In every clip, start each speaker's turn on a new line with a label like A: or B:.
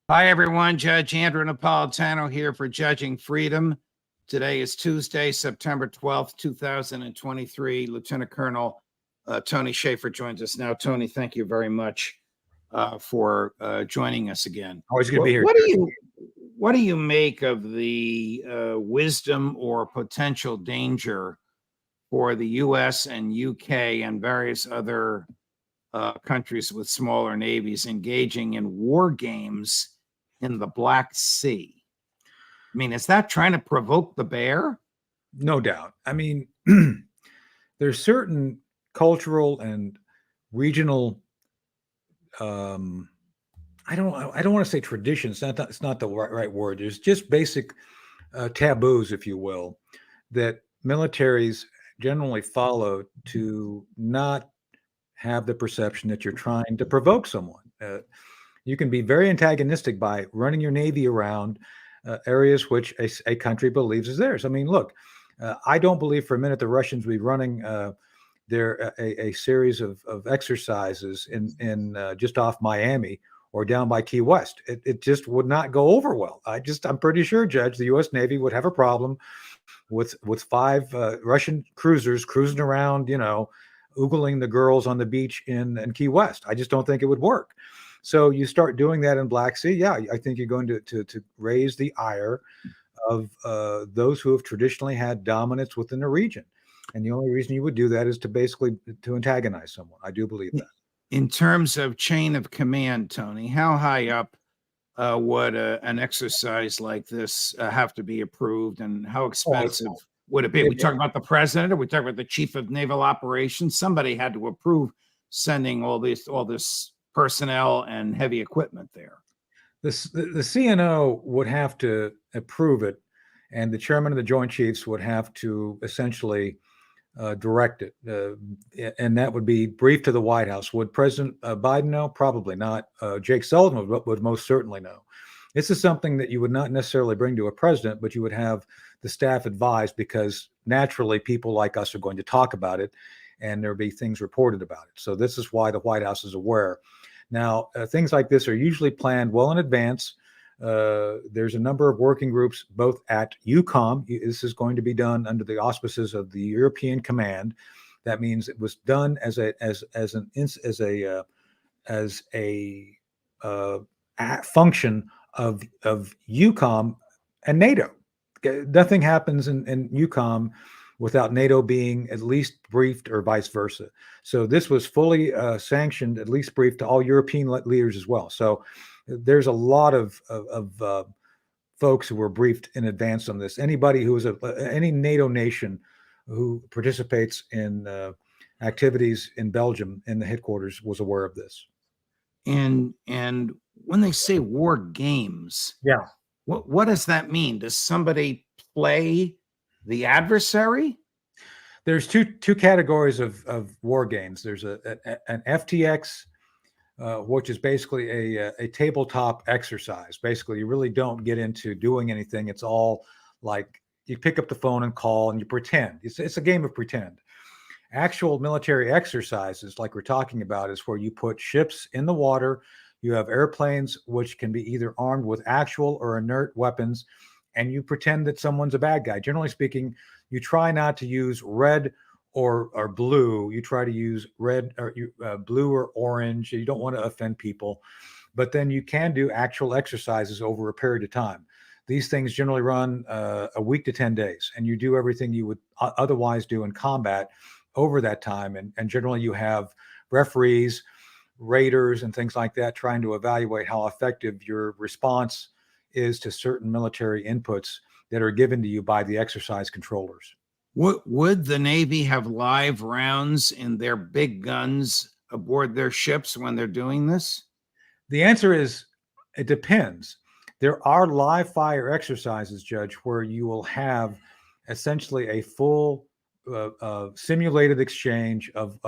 A: Hi, everyone. Judge Andrew Napolitano here for Judging Freedom. Today is Tuesday, September 12th, 2023. Lieutenant Colonel Tony Shaffer joins us now. Tony, thank you very much for joining us again.
B: Always good to be here.
A: What do you make of the wisdom or potential danger for the U.S. and U.K. and various other countries with smaller navies engaging in war games in the Black Sea? I mean, is that trying to provoke the bear?
B: No doubt. I mean, there's certain cultural and regional I don't want to say traditions. It's not the right word. There's just basic taboos, if you will, that militaries generally follow to not have the perception that you're trying to provoke someone. You can be very antagonistic by running your navy around areas which a country believes is theirs. I mean, look, I don't believe for a minute the Russians will be running a series of exercises in just off Miami or down by Key West. It just would not go over well. I'm pretty sure, Judge, the U.S. Navy would have a problem with five Russian cruisers cruising around, oogling the girls on the beach in Key West. I just don't think it would work. So you start doing that in Black Sea. Yeah, I think you're going to raise the ire of those who have traditionally had dominance within the region. And the only reason you would do that is to antagonize someone. I do believe that.
A: In terms of chain of command, Tony, how high up would an exercise like this have to be approved, and how expensive would it be? We talk about the president, or we talk about the chief of naval operations? Somebody had to approve sending all this personnel and heavy equipment there.
B: The CNO would have to approve it, and the chairman of the Joint Chiefs would have to essentially direct it, and that would be briefed to the White House. Would President Biden know? Probably not. Jake Sullivan would most certainly know. This is something that you would not necessarily bring to a president, but you would have the staff advise, because naturally people like us are going to talk about it, and there'll be things reported about it. So this is why the White House is aware. Now, things like this are usually planned well in advance. There's a number of working groups, both at EUCOM. This is going to be done under the auspices of the European Command. That means it was done as a function of EUCOM and NATO. Nothing happens in EUCOM without NATO being at least briefed, or vice versa. So this was fully sanctioned, at least briefed to all European leaders as well. So there's a lot of folks who were briefed in advance on this. Anybody who is any NATO nation who participates in activities in Belgium in the headquarters was aware of this.
A: And when they say war games,
B: yeah,
A: what does that mean? Does somebody play the adversary?
B: There's two categories of war games. There's an FTX, which is basically a tabletop exercise. Basically, you really don't get into doing anything. It's all like you pick up the phone and call and you pretend. It's a game of pretend. Actual military exercises, like we're talking about, is where you put ships in the water. You have airplanes which can be either armed with actual or inert weapons, and you pretend that someone's a bad guy. Generally speaking, you try not to use red or blue. You try to use red or blue or orange. You don't want to offend people, but then you can do actual exercises over a period of time. These things generally run a week to 10 days, and you do everything you would otherwise do in combat over that time. And generally you have referees, raiders, and things like that trying to evaluate how effective your response is to certain military inputs that are given to you by the exercise controllers.
A: Would the Navy have live rounds in their big guns aboard their ships when they're doing this?
B: The answer is it depends. There are live fire exercises, Judge, where you will have essentially a full simulated exchange of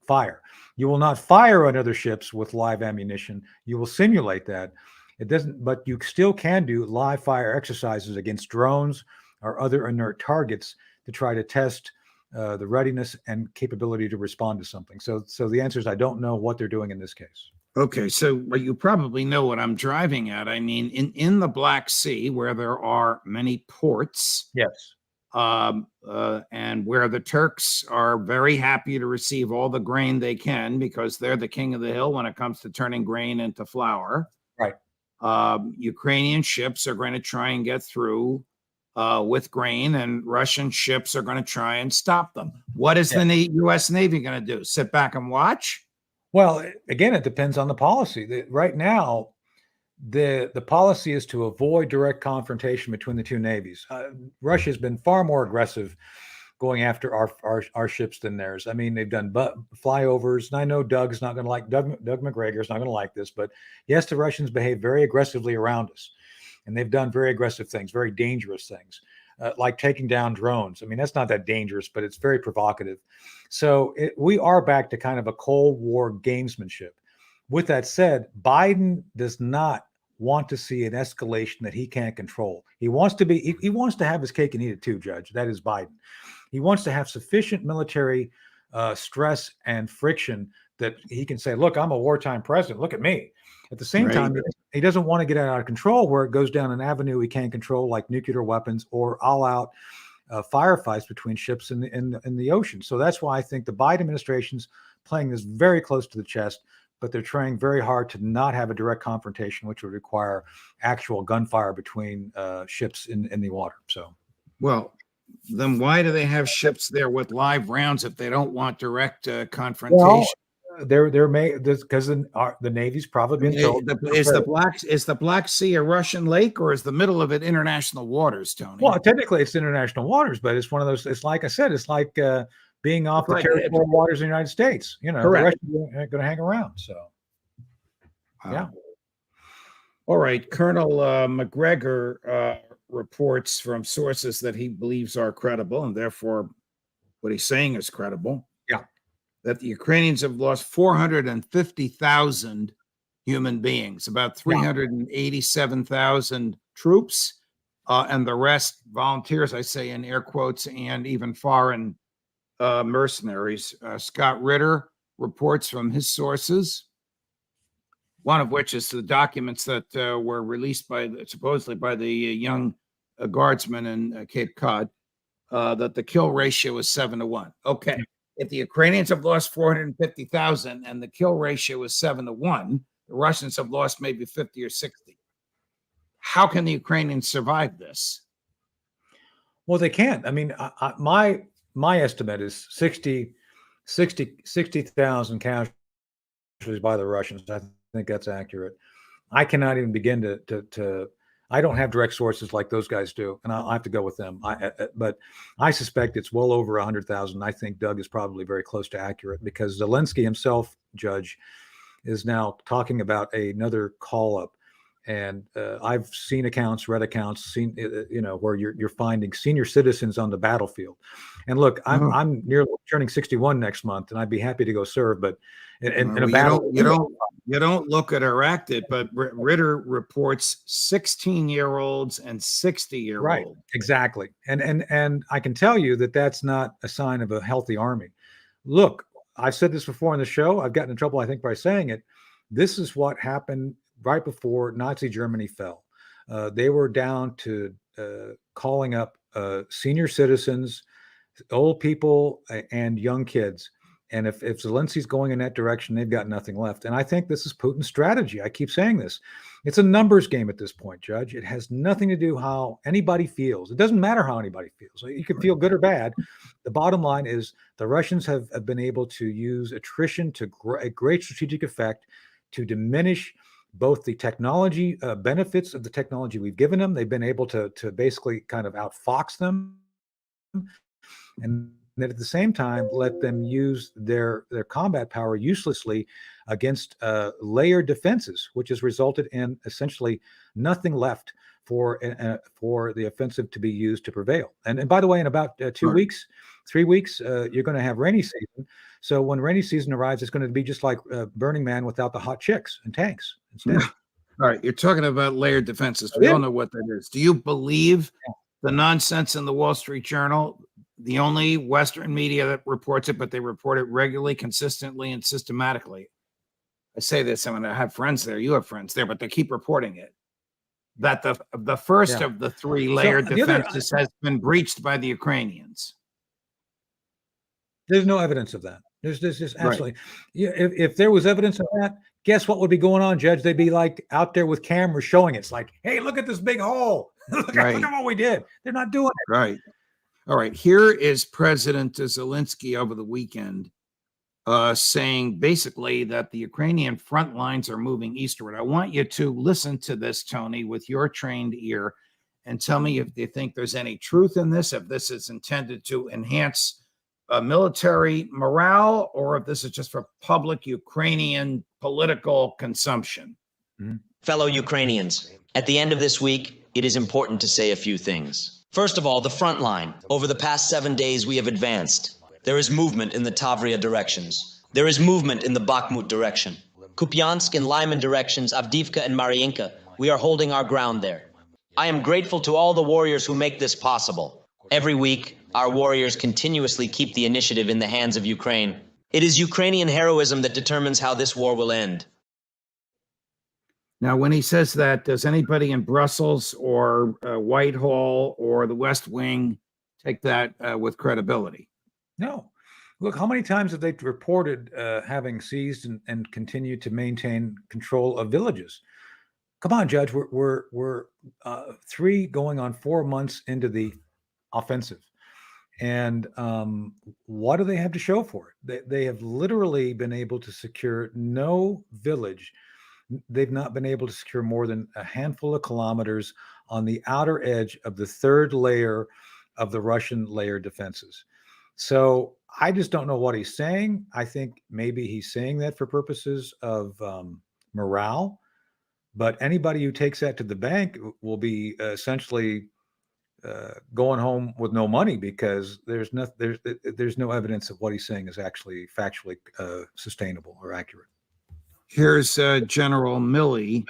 B: fire. You will not fire on other ships with live ammunition. You will simulate that. It doesn't, but you still can do live fire exercises against drones or other inert targets to try to test the readiness and capability to respond to something. So the answer is I don't know what they're doing in this case.
A: Okay, so well, you probably know what I'm driving at. I mean, in the Black Sea, where there are many ports,
B: Yes.
A: and where the Turks are very happy to receive all the grain they can because they're the king of the hill when it comes to turning grain into flour.
B: Right.
A: Ukrainian ships are going to try and get through with grain, and Russian ships are going to try and stop them. What is
B: Yeah.
A: the U.S. Navy going to do? Sit back and watch?
B: Well, again, it depends on the policy. Right now, the policy is to avoid direct confrontation between the two navies. Russia has been far more aggressive going after our ships than theirs. I mean, they've done flyovers, and I know Doug McGregor is not going to like this, but yes, the Russians behave very aggressively around us, and they've done very aggressive things, very dangerous things, like taking down drones. I mean, that's not that dangerous, but it's very provocative. So we are back to kind of a Cold War gamesmanship. With that said, Biden does not want to see an escalation that he can't control. He wants to have his cake and eat it too, Judge. That is Biden. He wants to have sufficient military stress and friction that he can say, look, I'm a wartime president. Look at me. At the same time, he doesn't want to get out of control where it goes down an avenue he can't control, like nuclear weapons or all-out firefights between ships in the ocean. So that's why I think the Biden administration's playing this very close to the chest, but they're trying very hard to not have a direct confrontation, which would require actual gunfire between ships in the water. So,
A: well, then why do they have ships there with live rounds if they don't want direct confrontation?
B: well, they're made because the Navy's probably been told.
A: Is the Black Sea a Russian lake, or is the middle of it international waters, Tony?
B: Well, technically it's international waters, but it's one of those. It's like I said, it's like being off the territorial waters of the United States. You know,
A: correct.
B: The Russians aren't going to hang around. So, yeah.
A: All right, Colonel McGregor reports from sources that he believes are credible, and therefore what he's saying is credible.
B: Yeah.
A: That the Ukrainians have lost 450,000 human beings, about 387,000 troops, and the rest volunteers, I say in air quotes, and even foreign mercenaries. Scott Ritter reports from his sources, one of which is the documents that were released supposedly by the young guardsmen in Cape Cod, that the kill ratio is 7-1. Okay. If the Ukrainians have lost 450,000 and the kill ratio is 7-1, the Russians have lost maybe 50 or 60. How can the Ukrainians survive this?
B: Well, they can't. I mean, my estimate is 60,000 casualties by the Russians. I think that's accurate. I cannot even begin to I don't have direct sources like those guys do, and I'll have to go with them. But I suspect it's well over 100,000. I think Doug is probably very close to accurate because Zelensky himself, Judge, is now talking about another call up. And I've seen accounts, read accounts, where you're finding senior citizens on the battlefield. And look, I'm nearly turning 61 next month, and I'd be happy to go serve. But in a battle,
A: you don't look at or act it, but Ritter reports 16-year-olds and 60-year-olds.
B: Right, exactly. And I can tell you that that's not a sign of a healthy army. Look, I've said this before in the show. I've gotten in trouble, I think, by saying it. This is what happened right before Nazi Germany fell. They were down to calling up senior citizens, old people, and young kids. And if Zelensky's going in that direction, they've got nothing left. And I think this is Putin's strategy. I keep saying this. It's a numbers game at this point, Judge. It has nothing to do how anybody feels. It doesn't matter how anybody feels. You can feel good or bad. The bottom line is the Russians have been able to use attrition to a great strategic effect to diminish both the technology benefits of the technology we've given them. They've been able to basically kind of outfox them, and then at the same time let them use their combat power uselessly against layered defenses, which has resulted in essentially nothing left for the offensive to be used to prevail. And by the way, in about 3 weeks, you're going to have rainy season. So when rainy season arrives, it's going to be just like Burning Man without the hot chicks and tanks instead.
A: All right, you're talking about layered defenses. We all know what that is. Do you believe the nonsense in the Wall Street Journal? The only Western media that reports it, but they report it regularly, consistently, and systematically. I say this, I mean, I have friends there, you have friends there, but they keep reporting it, that the first
B: Yeah.
A: of the three layered
B: the other-
A: defenses has been breached by the Ukrainians.
B: There's no evidence of that. There's just
A: Right.
B: absolutely. Yeah, if there was evidence of that, guess what would be going on, Judge? They'd be like out there with cameras showing it. It's like, hey, look at this big hole. look
A: Right.
B: at what we did. They're not doing it.
A: Right. All right. Here is President Zelensky over the weekend saying basically that the Ukrainian front lines are moving eastward. I want you to listen to this, Tony, with your trained ear, and tell me if you think there's any truth in this, if this is intended to enhance military morale, or if this is just for public Ukrainian political consumption.
C: Fellow Ukrainians, at the end of this week, it is important to say a few things. First of all, the front line. Over the past 7 days, we have advanced. There is movement in the Tavria directions. There is movement in the Bakhmut direction. Kupiansk and Lyman directions, Avdiivka and Mariinka, we are holding our ground there. I am grateful to all the warriors who make this possible. Every week, our warriors continuously keep the initiative in the hands of Ukraine. It is Ukrainian heroism that determines how this war will end.
A: Now, when he says that, does anybody in Brussels or Whitehall or the West Wing take that with credibility?
B: No. Look, how many times have they reported having seized and continued to maintain control of villages? Come on, Judge. We're 3 going on 4 months into the offensive. And what do they have to show for it? They have literally been able to secure no village. They've not been able to secure more than a handful of kilometers on the outer edge of the third layer of the Russian layer defenses. So I just don't know what he's saying. I think maybe he's saying that for purposes of morale, but anybody who takes that to the bank will be essentially going home with no money, because there's no evidence of what he's saying is actually factually sustainable or accurate.
A: Here's General Milley.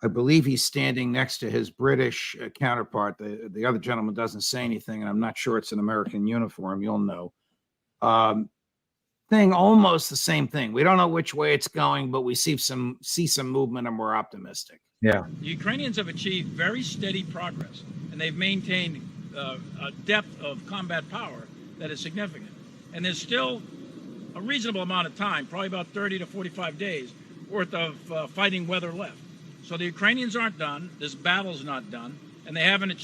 A: I believe he's standing next to his British counterpart. The other gentleman doesn't say anything, and I'm not sure it's an American uniform. You'll know. Thing almost the same thing. We don't know which way it's going, but we see some movement, and we're optimistic.
B: Yeah.
D: The Ukrainians have achieved very steady progress, and they've maintained a depth of combat power that is significant. And there's still a reasonable amount of time, probably about 30 to 45 days worth of fighting weather left. So the Ukrainians aren't done. This battle's not done, and they haven't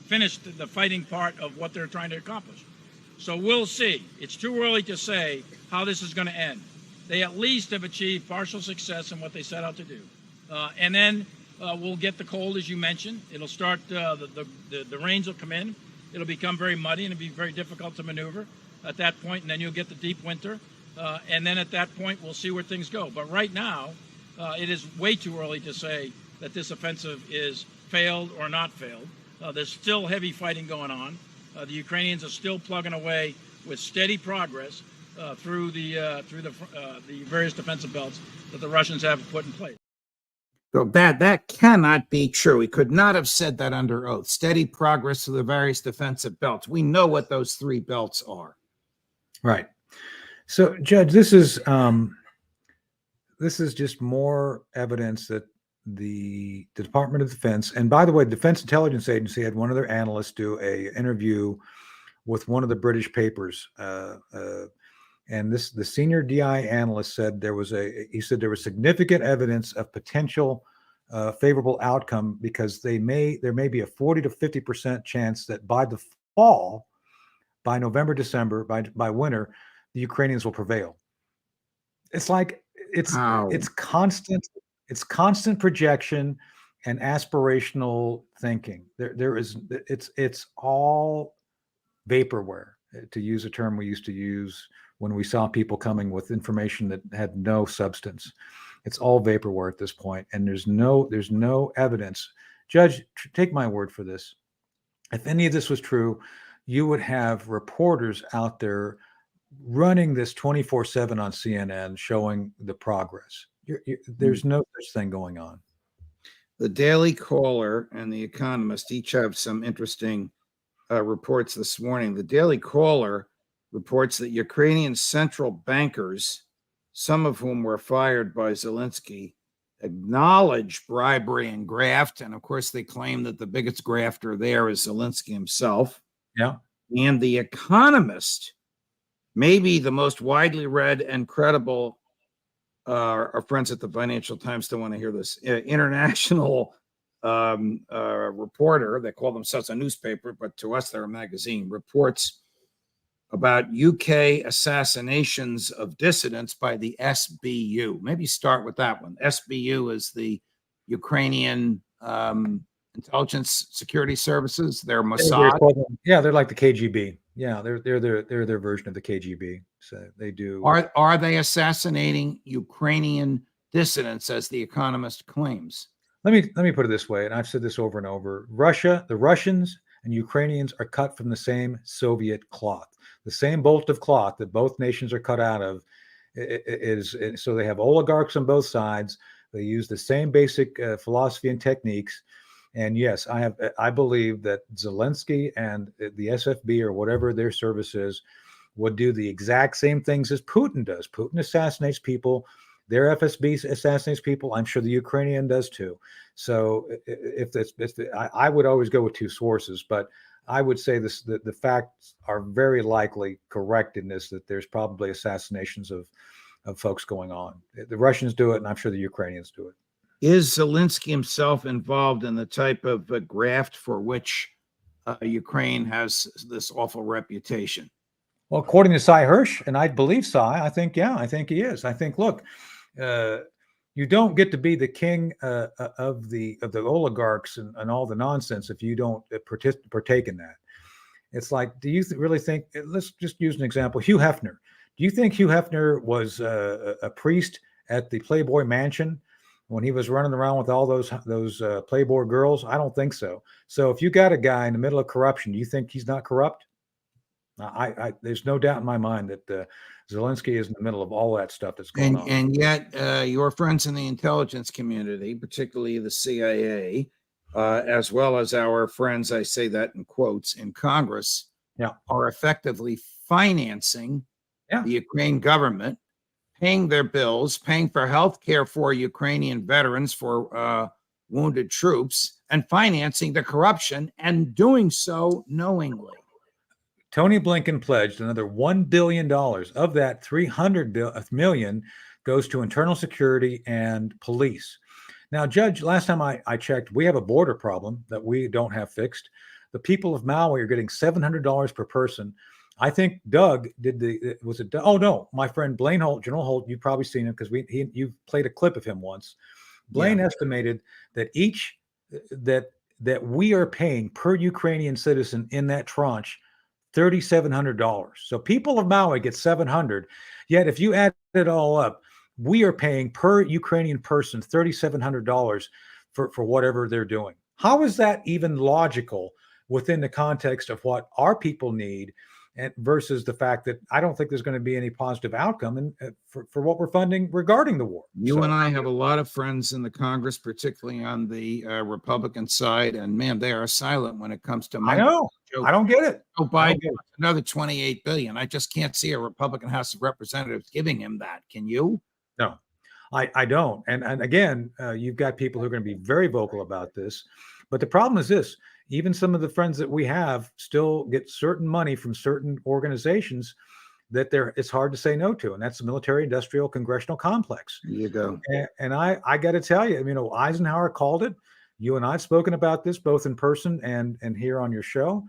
D: finished the fighting part of what they're trying to accomplish. So we'll see. It's too early to say how this is going to end. They at least have achieved partial success in what they set out to do. And then we'll get the cold, as you mentioned. It'll start, the rains will come in. It'll become very muddy, and it'll be very difficult to maneuver at that point, and then you'll get the deep winter. And then at that point, we'll see where things go. But right now, it is way too early to say that this offensive is failed or not failed. There's still heavy fighting going on. The Ukrainians are still plugging away with steady progress through the various defensive belts that the Russians have put in place.
A: So that cannot be true. He could not have said that under oath. Steady progress through the various defensive belts. We know what those 3 belts are.
B: Right. So, Judge, this is just more evidence that the Department of Defense, and by the way, the Defense Intelligence Agency had one of their analysts do a interview with one of the British papers, and the senior DI analyst said there was significant evidence of potential favorable outcome, because there may be a 40 to 50% chance that by the fall, by November, December, by winter, the Ukrainians will prevail. It's like it's constant projection and aspirational thinking. It's all vaporware, to use a term we used to use when we saw people coming with information that had no substance. It's all vaporware at this point, and there's no evidence. Judge, take my word for this. If any of this was true, you would have reporters out there running this 24/7 on CNN, showing the progress. There's no such thing going on.
A: The Daily Caller and The Economist each have some interesting reports this morning. The Daily Caller reports that Ukrainian central bankers some of whom were fired by Zelensky, acknowledge bribery and graft. And of course, they claim that the biggest grafter there is Zelensky himself.
B: Yeah.
A: And The Economist, maybe the most widely read and credible, our friends at the Financial Times don't want to hear this, international reporter, they call themselves a newspaper, but to us they're a magazine, reports about UK assassinations of dissidents by the SBU. Maybe start with that one. SBU is the Ukrainian intelligence security services. They're Mossad.
B: They're like the KGB. Yeah, they're their version of the KGB. So they do.
A: Are they assassinating Ukrainian dissidents, as The Economist claims?
B: Let me put it this way, and I've said this over and over. The Russians and Ukrainians are cut from the same Soviet cloth. The same bolt of cloth that both nations are cut out of so they have oligarchs on both sides. They use the same basic philosophy and techniques. And yes, I believe that Zelensky and the SFB, or whatever their service is, would do the exact same things as Putin does. Putin assassinates people. Their FSB assassinates people. I'm sure the Ukrainian does too. So I would always go with two sources, but I would say the facts are very likely correct in this, that there's probably assassinations of folks going on. The Russians do it, and I'm sure the Ukrainians do it.
A: Is Zelensky himself involved in the type of graft for which Ukraine has this awful reputation?
B: Well, according to Cy Hirsch, and I believe Cy, I think he is. I think, look, you don't get to be the king of the oligarchs and all the nonsense if you don't partake in that. It's like, do you really think? Let's just use an example. Hugh Hefner. Do you think Hugh Hefner was a priest at the Playboy Mansion when he was running around with all those Playboy girls? I don't think so. So if you got a guy in the middle of corruption, do you think he's not corrupt? There's no doubt in my mind that Zelensky is in the middle of all that stuff that's going on.
A: And yet your friends in the intelligence community, particularly the CIA, as well as our friends, I say that in quotes, in Congress, are effectively financing the Ukraine government, paying their bills, paying for health care for Ukrainian veterans, for wounded troops, and financing the corruption, and doing so knowingly.
B: Tony Blinken pledged another $1 billion. Of that, $300 million goes to internal security and police. Now, Judge, last time I checked, we have a border problem that we don't have fixed. The people of Maui are getting $700 per person. I think Doug oh no, my friend Blaine Holt, General Holt, you've probably seen him because you played a clip of him once. Blaine estimated that that we are paying per Ukrainian citizen in that tranche $3,700. So people of Maui get $700. Yet if you add it all up, we are paying per Ukrainian person $3,700 for whatever they're doing. How is that even logical within the context of what our people need, and versus the fact that I don't think there's going to be any positive outcome for what we're funding regarding the war?
A: You and I have a lot of friends in the Congress, particularly on the Republican side, and man, they are silent when it comes to money.
B: I know. I don't get it.
A: Joe Biden, another $28 billion. I just can't see a Republican House of Representatives giving him that. Can you?
B: No, I don't. And again, you've got people who are going to be very vocal about this. But the problem is this: even some of the friends that we have still get certain money from certain organizations that it's hard to say no to, and that's the military-industrial congressional complex.
A: There you go.
B: And I got to tell you, Eisenhower called it. You and I have spoken about this both in person and here on your show.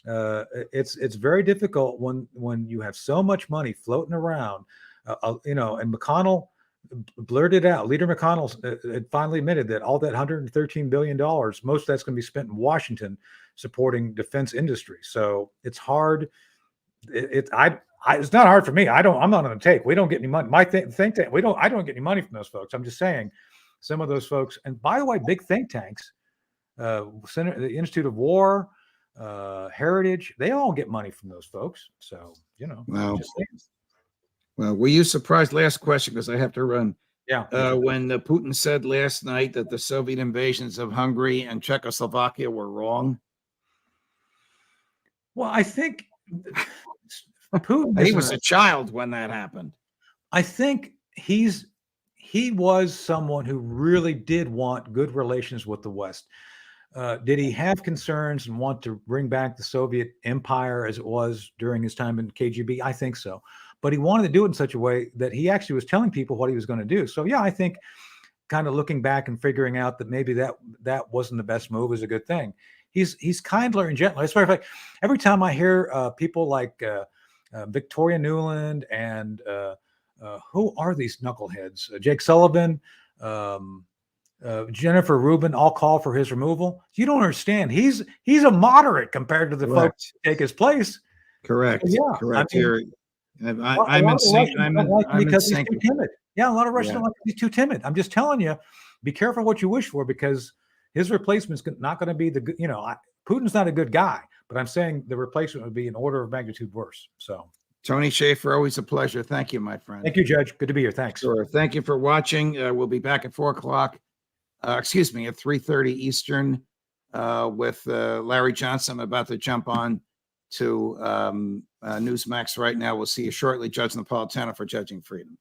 B: It's very difficult when you have so much money floating around, and McConnell blurted out. Leader McConnell had finally admitted that all that $113 billion, most of that's going to be spent in Washington supporting defense industry. So it's hard. It's not hard for me. I'm not on the take. We don't get any money. My think tank. I don't get any money from those folks. I'm just saying some of those folks. And by the way, big think tanks, the Institute of War, Heritage, they all get money from those folks. So
A: Wow.
B: Just saying.
A: Well, were you surprised? Last question, because I have to run.
B: Yeah.
A: When Putin said last night that the Soviet invasions of Hungary and Czechoslovakia were wrong?
B: Well, I think Putin.
A: He was a child when that happened.
B: I think he was someone who really did want good relations with the West. Did he have concerns and want to bring back the Soviet Empire as it was during his time in KGB? I think so. But he wanted to do it in such a way that he actually was telling people what he was going to do. So yeah, I think kind of looking back and figuring out that maybe that wasn't the best move is a good thing. He's kindler and gentler. As a matter of fact, every time I hear people like Victoria Nuland and who are these knuckleheads? Jake Sullivan, Jennifer Rubin, all call for his removal. You don't understand. He's a moderate compared to the folks who take his place.
A: Correct.
B: Yeah,
A: Correct.
B: I mean,
A: I'm in sync. I'm in sync.
B: He's too timid. Yeah, a lot of Russians don't like he's too timid. I'm just telling you, be careful what you wish for because his replacement's not going to be the good. You know, Putin's not a good guy, but I'm saying the replacement would be an order of magnitude worse. So,
A: Tony Shaffer, always a pleasure. Thank you, my friend.
B: thank you, Judge. Good to be here. Thanks.
A: Sure. Thank you for watching. We'll be back at 4 o'clock. Excuse me, at 3:30 Eastern with Larry Johnson. I'm about to jump on to Newsmax right now. We'll see you shortly. Judge Napolitano for Judging Freedom.